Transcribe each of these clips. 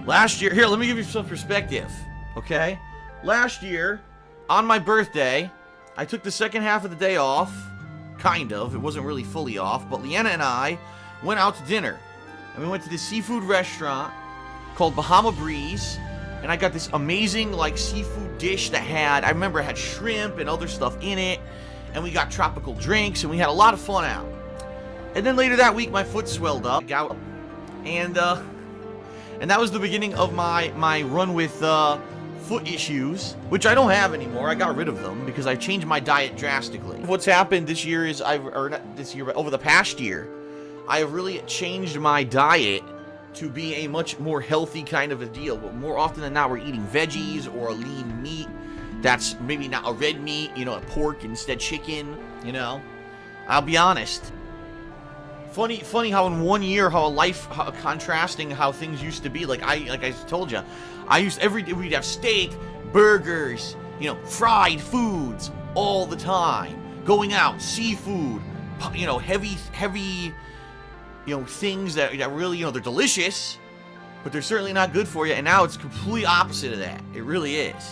Last year, here, let me give you some perspective, okay? Last year, on my birthday, I took the second half of the day off, kind of. It wasn't really fully off, but Leanna and I went out to dinner. And we went to this seafood restaurant called Bahama Breeze, and I got this amazing, like, seafood dish that had, I remember it had shrimp and other stuff in it, and we got tropical drinks, and we had a lot of fun out. And then later that week, my foot swelled up, gout, and that was the beginning of my run with foot issues, which I don't have anymore. I got rid of them because I changed my diet drastically. What's happened this year is over the past year, I have really changed my diet to be a much more healthy kind of a deal. But more often than not, we're eating veggies or a lean meat that's maybe not a red meat, you know, a pork instead chicken, you know. I'll be honest. Funny how in 1 year, how contrasting how things used to be. Like I told you, every day we'd have steak, burgers, you know, fried foods all the time. Going out, seafood, you know, heavy, you know, things that really, you know, they're delicious, but they're certainly not good for you. And now it's complete opposite of that. It really is.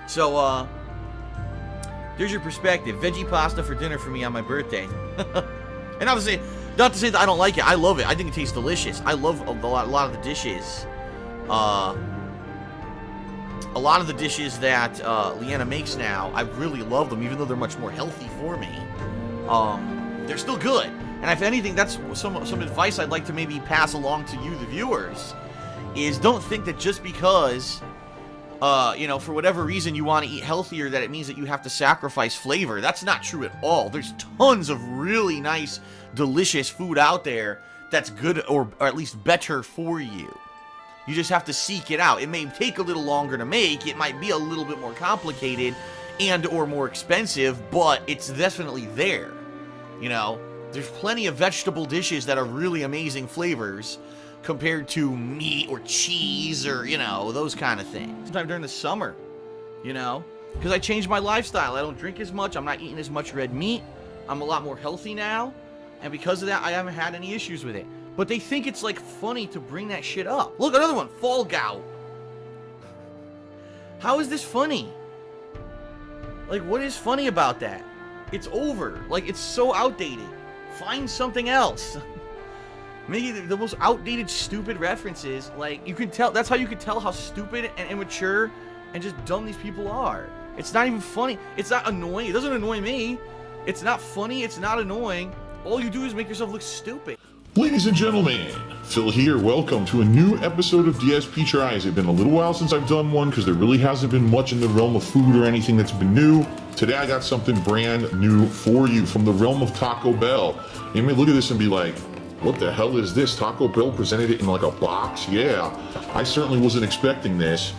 So, there's your perspective. Veggie pasta for dinner for me on my birthday. And not to say that I don't like it. I love it. I think it tastes delicious. I love a lot of the dishes. A lot of the dishes that Leanna makes now, I really love them, even though they're much more healthy for me. They're still good. And if anything, that's some advice I'd like to maybe pass along to you, the viewers, is don't think that just because you know, for whatever reason you want to eat healthier, that it means that you have to sacrifice flavor. That's not true at all. There's tons of really nice, delicious food out there that's good or at least better for you. You just have to seek it out. It may take a little longer to make. It might be a little bit more complicated and or more expensive, but it's definitely there. You know, there's plenty of vegetable dishes that are really amazing flavors compared to meat or cheese or, you know, those kind of things. Sometime during the summer, you know, because I changed my lifestyle. I don't drink as much. I'm not eating as much red meat. I'm a lot more healthy now. And because of that, I haven't had any issues with it. But they think it's, like, funny to bring that shit up. Look, another one. Fall gout. How is this funny? Like, what is funny about that? It's over. Like, it's so outdated. Find something else. Maybe the most outdated, stupid references. Like, you can tell, that's how you can tell how stupid and immature and just dumb these people are. It's not even funny. It's not annoying. It doesn't annoy me. It's not funny. It's not annoying. All you do is make yourself look stupid. Ladies and gentlemen, Phil here. Welcome to a new episode of DSP Tries. It's been a little while since I've done one because there really hasn't been much in the realm of food or anything that's been new. Today I got something brand new for you from the realm of Taco Bell. You may look at this and be like, what the hell is this? Taco Bell presented it in like a box? Yeah, I certainly wasn't expecting this.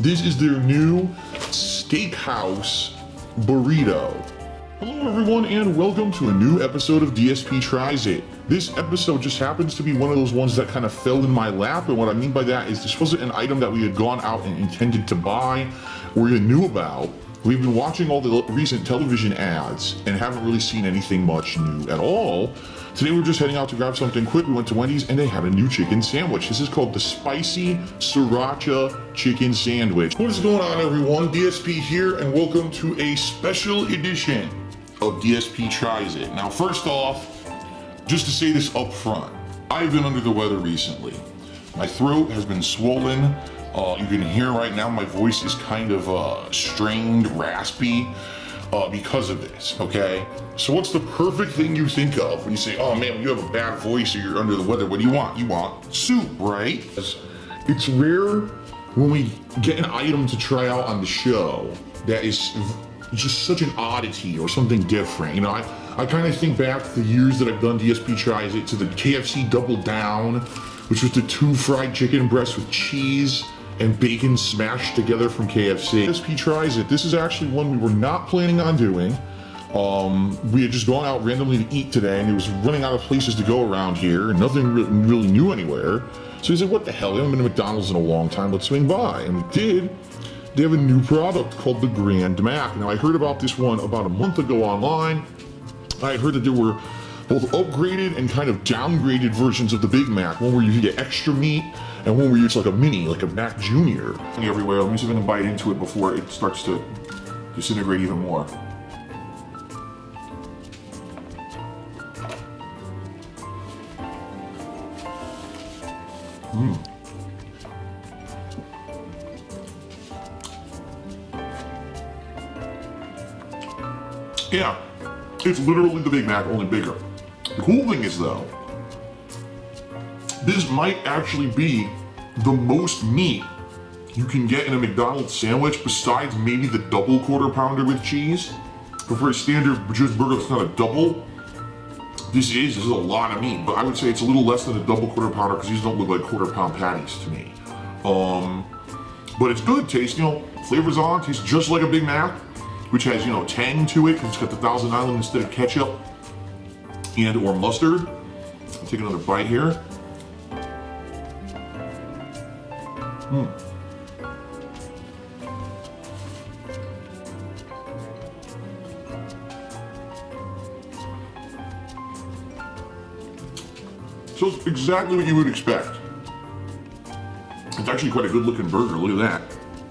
This is their new steakhouse burrito. Hello everyone and welcome to a new episode of DSP Tries It. This episode just happens to be one of those ones that kind of fell in my lap, and what I mean by that is this wasn't an item that we had gone out and intended to buy or even knew about. We've been watching all the recent television ads and haven't really seen anything much new at all. Today we're just heading out to grab something quick. We went to Wendy's and they had a new chicken sandwich. This is called the Spicy Sriracha Chicken Sandwich. What is going on everyone? DSP here and welcome to a special edition of DSP Tries It. Now first off, just to say this up front, I've been under the weather recently. My throat has been swollen. You can hear right now my voice is kind of strained, raspy. Because of this, okay? So what's the perfect thing you think of when you say, oh man, you have a bad voice or you're under the weather? What do you want? You want soup, right? It's rare when we get an item to try out on the show that is just such an oddity or something different. You know, I kind of think back to the years that I've done DSP Tries It, to the KFC Double Down, which was the 2 fried chicken breasts with cheese and bacon smashed together from KFC. DSP Tries It. This is actually one we were not planning on doing. We had just gone out randomly to eat today and it was running out of places to go around here and nothing really new anywhere. So we said, what the hell, we haven't been to McDonald's in a long time, let's swing by. And we did. They have a new product called the Grand Mac. Now I heard about this one about a month ago online. I heard that there were both upgraded and kind of downgraded versions of the Big Mac. One where you get extra meat and one where it's like a mini, like a Mac Junior. Everywhere. Let me see if I can bite into it before it starts to disintegrate even more. Yeah, it's literally the Big Mac, only bigger. The cool thing is though, this might actually be the most meat you can get in a McDonald's sandwich besides maybe the double quarter pounder with cheese. But for a standard just burger that's not a double, this is a lot of meat, but I would say it's a little less than a double quarter pounder because these don't look like quarter pound patties to me. But it's good, taste, flavors on, tastes just like a Big Mac, which has, tang to it because it's got the Thousand Island instead of ketchup and or mustard. I'll take another bite here. So it's exactly what you would expect. It's actually quite a good looking burger, look at that.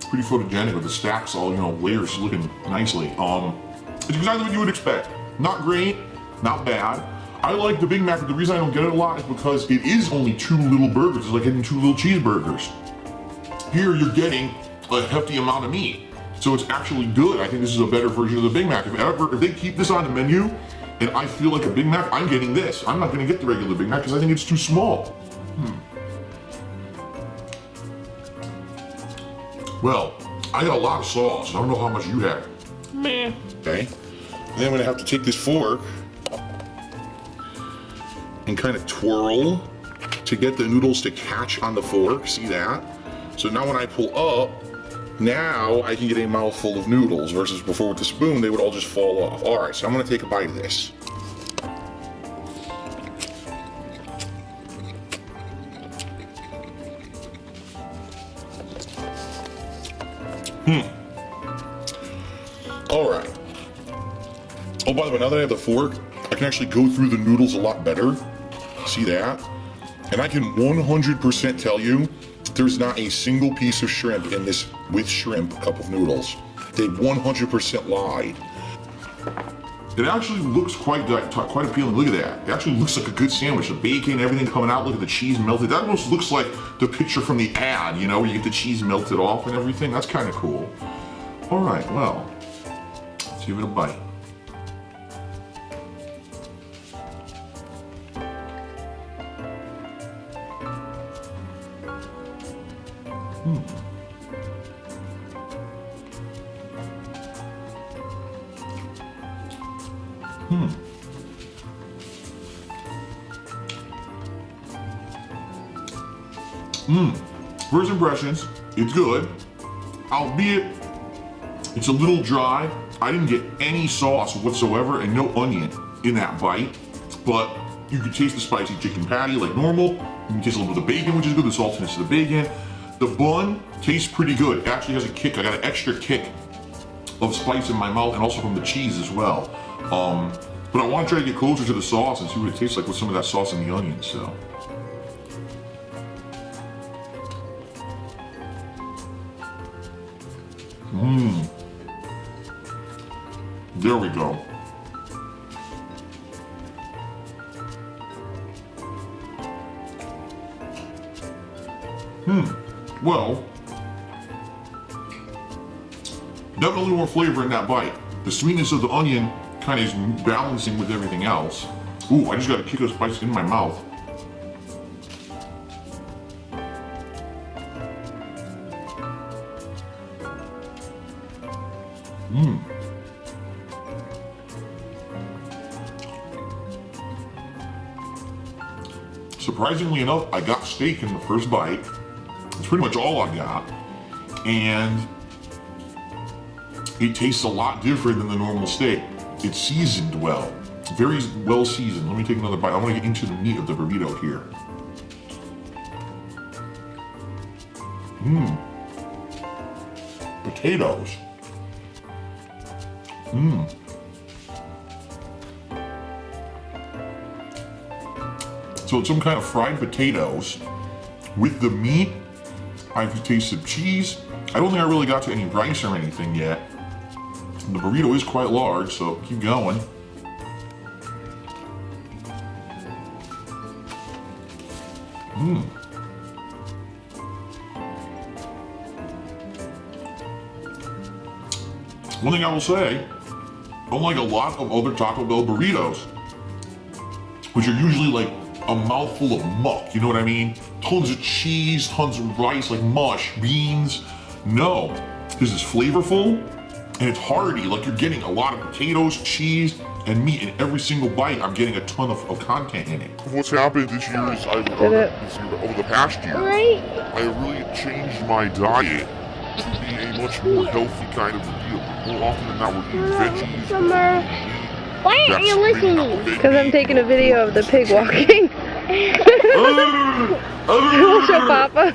Pretty photogenic with the stacks all, layers looking nicely. It's exactly what you would expect. Not great, not bad. I like the Big Mac, but the reason I don't get it a lot is because it is only 2 little burgers. It's like getting 2 little cheeseburgers. Here you're getting a hefty amount of meat. So it's actually good. I think this is a better version of the Big Mac. If they keep this on the menu and I feel like a Big Mac, I'm getting this. I'm not gonna get the regular Big Mac because I think it's too small. Well, I got a lot of sauce. I don't know how much you had. Meh. Okay. And then I'm gonna have to take this fork and kind of twirl to get the noodles to catch on the fork. See that? So now when I pull up, now I can get a mouthful of noodles versus before with the spoon, they would all just fall off. All right, so I'm gonna take a bite of this. All right. Oh, by the way, now that I have the fork, I can actually go through the noodles a lot better. See that? And I can 100% tell you, there's not a single piece of shrimp in this with shrimp cup of noodles. They 100% lied. It actually looks quite appealing. Look at that. It actually looks like a good sandwich. The bacon, everything coming out. Look at the cheese melted. That almost looks like the picture from the ad, where you get the cheese melted off and everything. That's kind of cool. All right, well, let's give it a bite. First impressions, it's good, albeit it's a little dry. I didn't get any sauce whatsoever and no onion in that bite, but you can taste the spicy chicken patty like normal. You can taste a little bit of the bacon, which is good, the saltiness of the bacon. The bun tastes pretty good. It actually has a kick. I got an extra kick of spice in my mouth and also from the cheese as well. But I want to try to get closer to the sauce and see what it tastes like with some of that sauce and the onions, so. There we go. Well, definitely more flavor in that bite. The sweetness of the onion kind of is balancing with everything else. Ooh, I just got a kick of spice in my mouth. Surprisingly enough, I got steak in the first bite. It's pretty much all I got. And it tastes a lot different than the normal steak. It's seasoned well. Very well seasoned. Let me take another bite. I want to get into the meat of the burrito here. Potatoes. So it's some kind of fried potatoes with the meat. I've tasted cheese. I don't think I really got to any rice or anything yet. The burrito is quite large, so keep going. One thing I will say, unlike a lot of other Taco Bell burritos, which are usually like a mouthful of muck, you know what I mean? Tons of cheese, tons of rice, like mush, beans. No, this is flavorful and it's hearty, like you're getting a lot of potatoes, cheese, and meat in every single bite. I'm getting a ton of content in it. What's happened this year is over the past year, I really changed my diet to be a much more healthy kind of deal. More often than not, we're eating veggies. Why aren't you listening? Because I'm taking a video of the pig walking. We'll show Papa.